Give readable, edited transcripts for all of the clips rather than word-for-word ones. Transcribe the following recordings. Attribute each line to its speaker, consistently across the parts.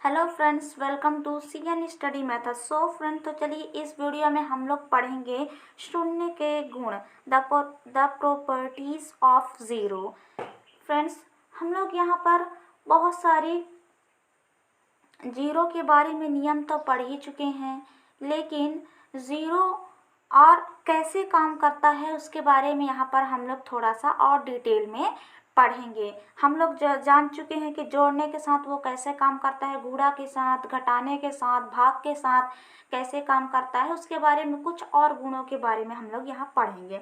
Speaker 1: Hello friends, welcome to CN study method. So friend, तो चलिए इस वीडियो में हम लोग पढ़ेंगे शून्य के गुण, the properties of zero. Friends, हम लोग यहाँ पर बहुत सारी ज़ीरो के बारे में नियम तो पढ़ ही चुके हैं, लेकिन ज़ीरो और कैसे काम करता है उसके बारे में यहाँ पर हम लोग थोड़ा सा और डिटेल में पढ़ेंगे। हम लोग जान चुके हैं कि जोड़ने के साथ वो कैसे काम करता है, गुणा के साथ, घटाने के साथ, भाग के साथ कैसे काम करता है, उसके बारे में कुछ और गुणों के बारे में हम लोग यहाँ पढ़ेंगे।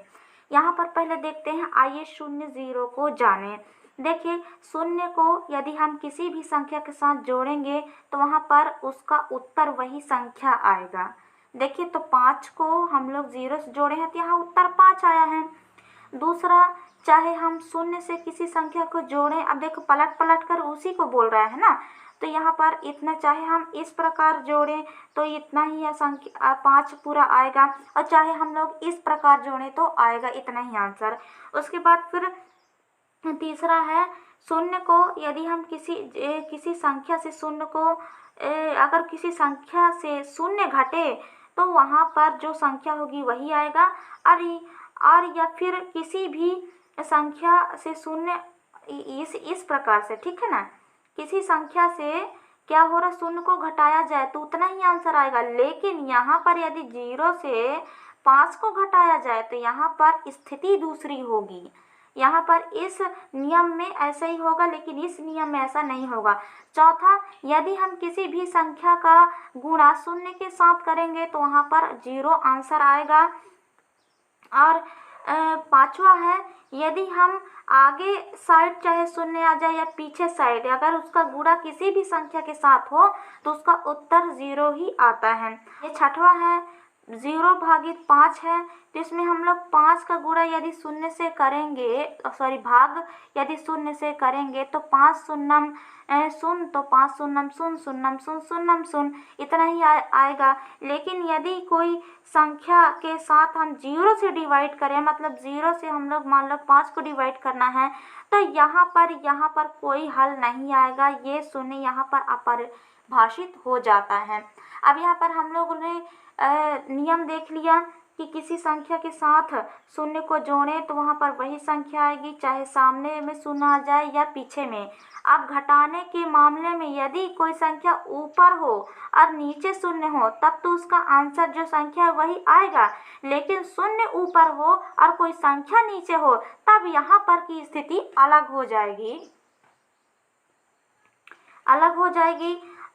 Speaker 1: यहाँ पर पहले देखते हैं, आइए शून्य ज़ीरो को जानें। देखिए, शून्य को यदि हम किसी भी संख्या के साथ जोड़ेंगे तो वहाँ पर उसका उत्तर वही संख्या आएगा। देखिए, तो 5 को हम लोग ज़ीरो से जोड़े हैं तो यहाँ उत्तर 5 आया है। दूसरा, चाहे हम शून्य से किसी संख्या को जोड़ें, अब देखो पलट पलट कर उसी को बोल रहा है ना, तो यहाँ पर इतना चाहे हम इस प्रकार जोड़ें तो इतना ही संख्या 5 पूरा आएगा, और चाहे हम लोग इस प्रकार जोड़ें तो आएगा इतना ही आंसर। उसके बाद फिर तीसरा है, शून्य को यदि हम किसी संख्या से शून्य को अगर किसी संख्या से शून्य घटे तो वहाँ पर जो संख्या होगी वही आएगा। और या फिर किसी भी संख्या से शून्य इस प्रकार से, ठीक है ना, किसी संख्या से क्या हो रहा, शून्य को घटाया जाए तो उतना ही आंसर आएगा। लेकिन यहाँ पर यदि 0 से 5 को घटाया जाए तो यहाँ पर स्थिति दूसरी होगी। यहाँ पर इस नियम में ऐसा ही होगा, लेकिन इस नियम में ऐसा नहीं होगा। चौथा, यदि हम किसी भी संख्या का गुणा शून्य के साथ करेंगे तो वहाँ पर 0 आंसर आएगा। और पांचवा है, यदि हम आगे साइड चाहे शून्य आ जाए या पीछे साइड, अगर उसका गुणा किसी भी संख्या के साथ हो तो उसका उत्तर 0 ही आता है। ये छठवा है, 0 भागित 5 है, तो इसमें हम लोग 5 का गुणा यदि शून्य से करेंगे, भाग यदि शून्य से करेंगे तो 5 शून्यम शून्य, तो 5 शून्यम शून्य शून्यम शून्य शून्यम शून्य इतना ही आएगा। लेकिन यदि कोई संख्या के साथ हम 0 से डिवाइड करें, मतलब 0 से हम लोग मान लो 5 को डिवाइड करना है, तो यहाँ पर कोई हल नहीं आएगा। ये शून्य यहाँ पर अपरिभाषित हो जाता है। अब यहाँ पर हम लोगों ने नियम देख लिया कि किसी संख्या के साथ शून्य को जोड़ें तो वहाँ पर वही संख्या आएगी, चाहे सामने में शून्य आ जाए या पीछे में। अब घटाने के मामले में यदि कोई संख्या ऊपर हो और नीचे शून्य हो तब तो उसका आंसर जो संख्या है वही आएगा। लेकिन शून्य ऊपर हो और कोई संख्या नीचे हो तब यहाँ पर की स्थिति अलग हो जाएगी।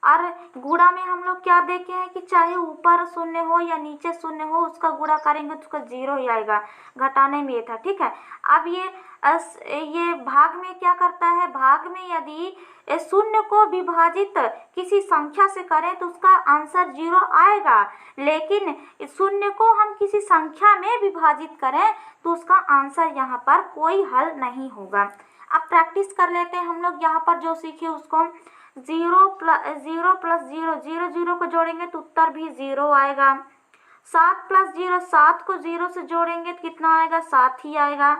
Speaker 1: और गुणा में हम लोग क्या देखे हैं कि चाहे ऊपर शून्य हो या नीचे शून्य हो, उसका गुणा करेंगे तो उसका 0 ही आएगा। घटाने में ये था, ठीक है। अब ये भाग में क्या करता है, भाग में यदि शून्य को विभाजित किसी संख्या से करें तो उसका आंसर 0 आएगा। लेकिन शून्य को हम किसी संख्या में विभाजित करें तो उसका आंसर यहाँ पर कोई हल नहीं होगा। अब प्रैक्टिस कर लेते हैं हम लोग, यहाँ पर जो सीखे उसको। 0 प्लस 0, 0 को जोड़ेंगे तो उत्तर भी 0 आएगा। 7 प्लस 0, 7 को 0 से जोड़ेंगे तो कितना आएगा, 7 ही आएगा।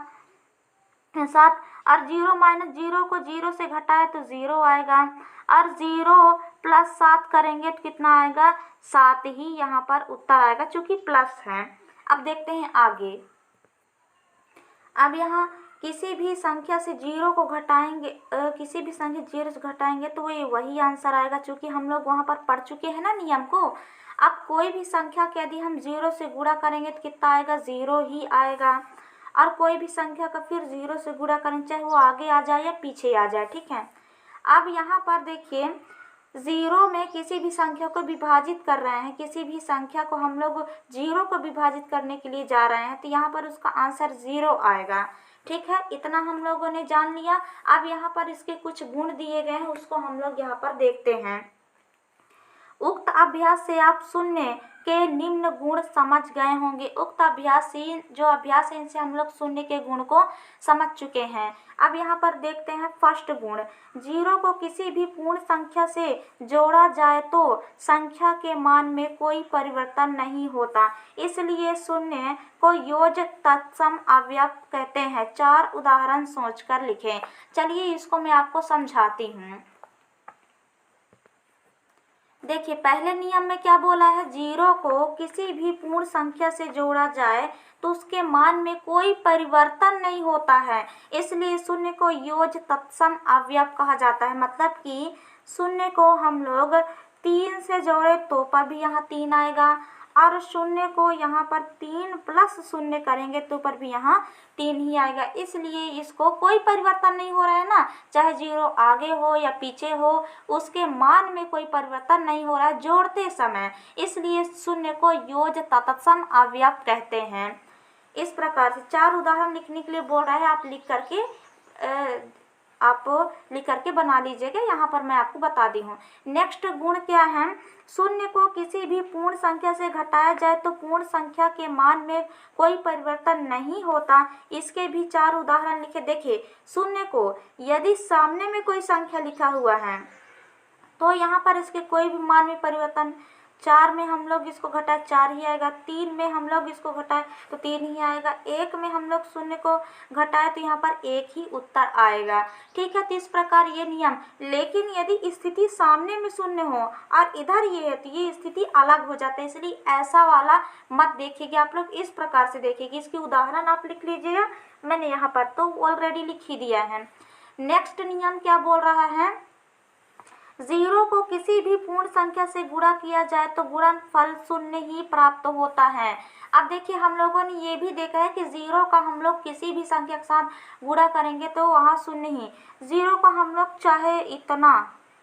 Speaker 1: 7 और 0 माइनस 0 को 0 से घटाए तो 0 आएगा। और 0 प्लस 7 करेंगे तो कितना आएगा, 7 ही यहाँ पर उत्तर आएगा, चूँकि प्लस है। अब देखते हैं आगे। अब यहाँ किसी भी संख्या से 0 को घटाएंगे, किसी भी संख्या 0 से घटाएंगे तो वही आंसर आएगा, क्योंकि हम लोग वहाँ पर पढ़ चुके हैं ना नियम को। अब कोई भी संख्या के यदि हम 0 से गुणा करेंगे तो कितना आएगा, 0 ही आएगा। और कोई भी संख्या का फिर 0 से गुणा करें, चाहे वो आगे आ जाए या पीछे आ जाए, ठीक है। अब यहाँ पर देखिए, 0 में किसी भी संख्या को विभाजित कर रहे हैं, किसी भी संख्या को हम लोग 0 को विभाजित करने के लिए जा रहे हैं तो यहाँ पर उसका आंसर 0 आएगा, ठीक है। इतना हम लोगों ने जान लिया। अब यहाँ पर इसके कुछ गुण दिए गए हैं, उसको हम लोग यहाँ पर देखते हैं। उक्त अभ्यास से आप शून्य के निम्न गुण समझ गए होंगे। उक्त अभ्यास है इनसे हम लोग शून्य के गुण को समझ चुके हैं। अब यहाँ पर देखते हैं फर्स्ट गुण, 0 को किसी भी पूर्ण संख्या से जोड़ा जाए तो संख्या के मान में कोई परिवर्तन नहीं होता, इसलिए शून्य को योज्य तत्सम अवयव कहते हैं। 4 उदाहरण सोचकर लिखें। चलिए इसको मैं आपको समझाती हूँ। देखिए पहले नियम में क्या बोला है, जीरो को किसी भी पूर्ण संख्या से जोड़ा जाए तो उसके मान में कोई परिवर्तन नहीं होता है, इसलिए शून्य को योज्य तत्सम अवयव कहा जाता है। मतलब कि शून्य को हम लोग 3 से जोड़े तो पर भी यहाँ 3 आएगा, और शून्य को यहाँ पर 3 प्लस शून्य करेंगे तो पर भी यहाँ 3 ही आएगा, इसलिए इसको कोई परिवर्तन नहीं हो रहा है ना, चाहे जीरो आगे हो या पीछे हो, उसके मान में कोई परिवर्तन नहीं हो रहा है जोड़ते समय, इसलिए शून्य को योज्य तत्सम अवयव कहते हैं। इस प्रकार से 4 उदाहरण लिखने के लिए बोल रहा है, आप लिख करके बना लीजिएगा, यहाँ पर मैं आपको बता दी हूँ। नेक्स्ट गुण क्या है, शून्य को किसी भी पूर्ण संख्या से घटाया जाए तो पूर्ण संख्या के मान में कोई परिवर्तन नहीं होता। इसके भी 4 उदाहरण लिखे। देखिए शून्य को यदि सामने में कोई संख्या लिखा हुआ है तो यहाँ पर इसके कोई भी मान में परिवर्तन, 4 में हम लोग इसको घटाए 4 ही आएगा, 3 में हम लोग इसको घटाए तो 3 ही आएगा, 1 में हम लोग शून्य को घटाए तो यहाँ पर 1 ही उत्तर आएगा। ठीक है, तो इस प्रकार ये नियम। लेकिन यदि स्थिति सामने में शून्य हो और इधर ये है तो ये स्थिति अलग हो जाता है, इसलिए ऐसा वाला मत देखिएगा आप लोग, इस प्रकार से देखिएगा। इसकी उदाहरण आप लिख लीजिएगा, मैंने यहाँ पर तो ऑलरेडी लिख ही दिया है। नेक्स्ट नियम क्या बोल रहा है, जीरो को किसी भी पूर्ण संख्या से गुणा किया जाए तो गुणनफल शून्य ही प्राप्त होता है। अब देखिए हम लोगों ने ये भी देखा है कि जीरो का हम लोग किसी भी संख्या के साथ गुणा करेंगे तो वहाँ शून्य ही, जीरो का हम लोग चाहे इतना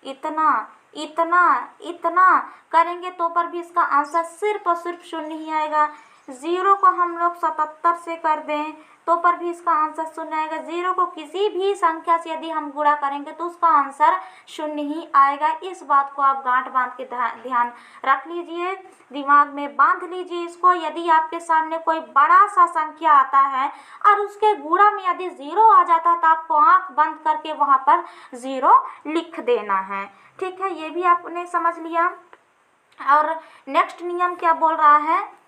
Speaker 1: इतना इतना इतना करेंगे तो पर भी इसका आंसर सिर्फ और सिर्फ शून्य ही आएगा। जीरो को हम लोग 77 से कर दें तो पर भी इसका आंसर शून्य आएगा। जीरो को किसी भी संख्या से यदि हम गुणा करेंगे तो उसका आंसर शून्य ही आएगा। इस बात को आप गांठ बांध के ध्यान रख लीजिए, दिमाग में बांध लीजिए इसको। यदि आपके सामने कोई बड़ा सा संख्या आता है और उसके गुणा में यदि जीरो आ जाता है तो आपको आंख बंद करके वहाँ पर जीरो लिख देना है। ठीक है, ये भी आपने समझ लिया। और नेक्स्ट नियम क्या बोल रहा है,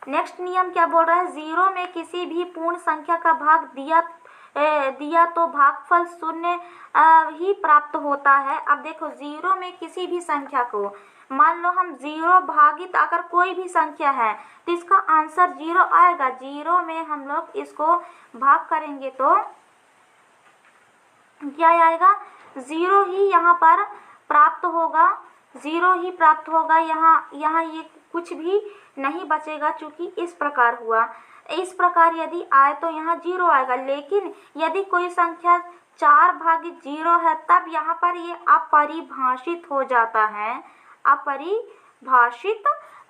Speaker 1: नेक्स्ट नियम क्या बोल रहा है, जीरो में किसी भी पूर्ण संख्या का भाग दिया तो भागफल शून्य ही प्राप्त होता है। अब देखो जीरो में किसी भी संख्या को, मान लो हम जीरो भागित अगर कोई भी संख्या है तो इसका आंसर जीरो आएगा। जीरो में हम लोग इसको भाग करेंगे तो क्या आएगा, जीरो ही यहाँ पर प्राप्त होगा, जीरो ही प्राप्त होगा। यहाँ ये कुछ भी नहीं बचेगा, चूँकि इस प्रकार हुआ। इस प्रकार यदि आए तो यहाँ जीरो आएगा। लेकिन यदि कोई संख्या 4 भागित जीरो है तब यहाँ पर ये अपरिभाषित हो जाता है, अपरिभाषित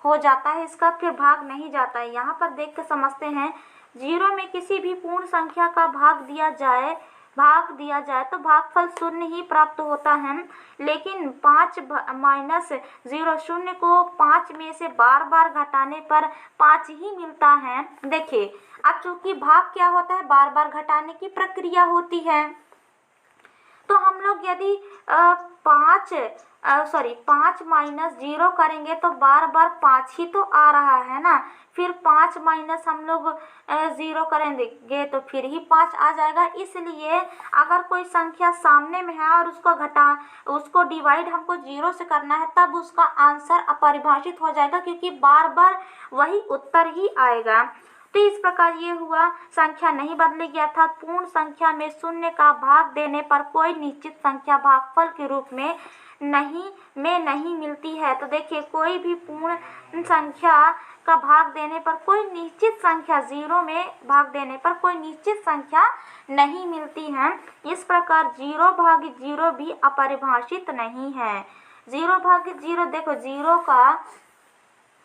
Speaker 1: हो जाता है, इसका फिर भाग नहीं जाता है। यहाँ पर देख के समझते हैं, जीरो में किसी भी पूर्ण संख्या का भाग दिया जाए तो भागफल शून्य ही प्राप्त होता है। लेकिन 5 माइनस 0 शून्य को 5 में से बार बार घटाने पर 5 ही मिलता है। देखिए अब चूंकि भाग क्या होता है, बार बार घटाने की प्रक्रिया होती है, तो हम लोग यदि 5 माइनस 0 करेंगे तो बार बार 5 ही तो आ रहा है ना। फिर 5 माइनस हम लोग 0 करेंगे तो फिर ही 5 आ जाएगा। इसलिए अगर कोई संख्या सामने में है और उसको डिवाइड हमको 0 से करना है तब उसका आंसर अपरिभाषित हो जाएगा, क्योंकि बार बार वही उत्तर ही आएगा। तो इस प्रकार ये हुआ, संख्या नहीं बदलेगी, अर्थात पूर्ण संख्या में शून्य का भाग देने पर कोई निश्चित संख्या भागफल के रूप में नहीं मिलती है। तो देखिए कोई भी पूर्ण संख्या का भाग देने पर कोई निश्चित संख्या, जीरो में भाग देने पर कोई निश्चित संख्या नहीं मिलती है। इस प्रकार जीरो भागित जीरो भी अपरिभाषित नहीं है। जीरो भागित जीरो, देखो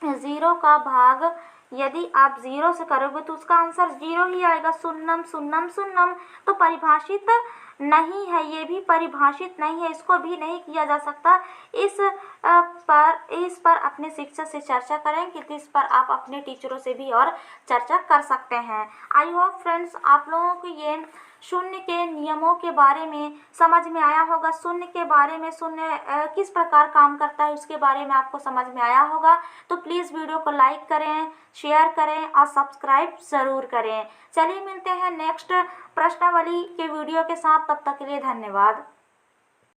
Speaker 1: जीरो का भाग यदि आप 0 से करोगे तो उसका आंसर 0 ही आएगा। शून्यम शून्यम शून्यम तो परिभाषित नहीं है, ये भी परिभाषित नहीं है, इसको भी नहीं किया जा सकता। इस पर अपने शिक्षक से चर्चा करें कि इस पर आप अपने टीचरों से भी और चर्चा कर सकते हैं। आई होप फ्रेंड्स आप लोगों को ये शून्य के नियमों के बारे में समझ में आया होगा। शून्य के बारे में, शून्य किस प्रकार काम करता है उसके बारे में आपको समझ में आया होगा। तो प्लीज़ वीडियो को लाइक करें, शेयर करें और सब्सक्राइब ज़रूर करें। चलिए मिलते हैं नेक्स्ट प्रश्नावली के वीडियो के साथ, तब तक के लिए धन्यवाद।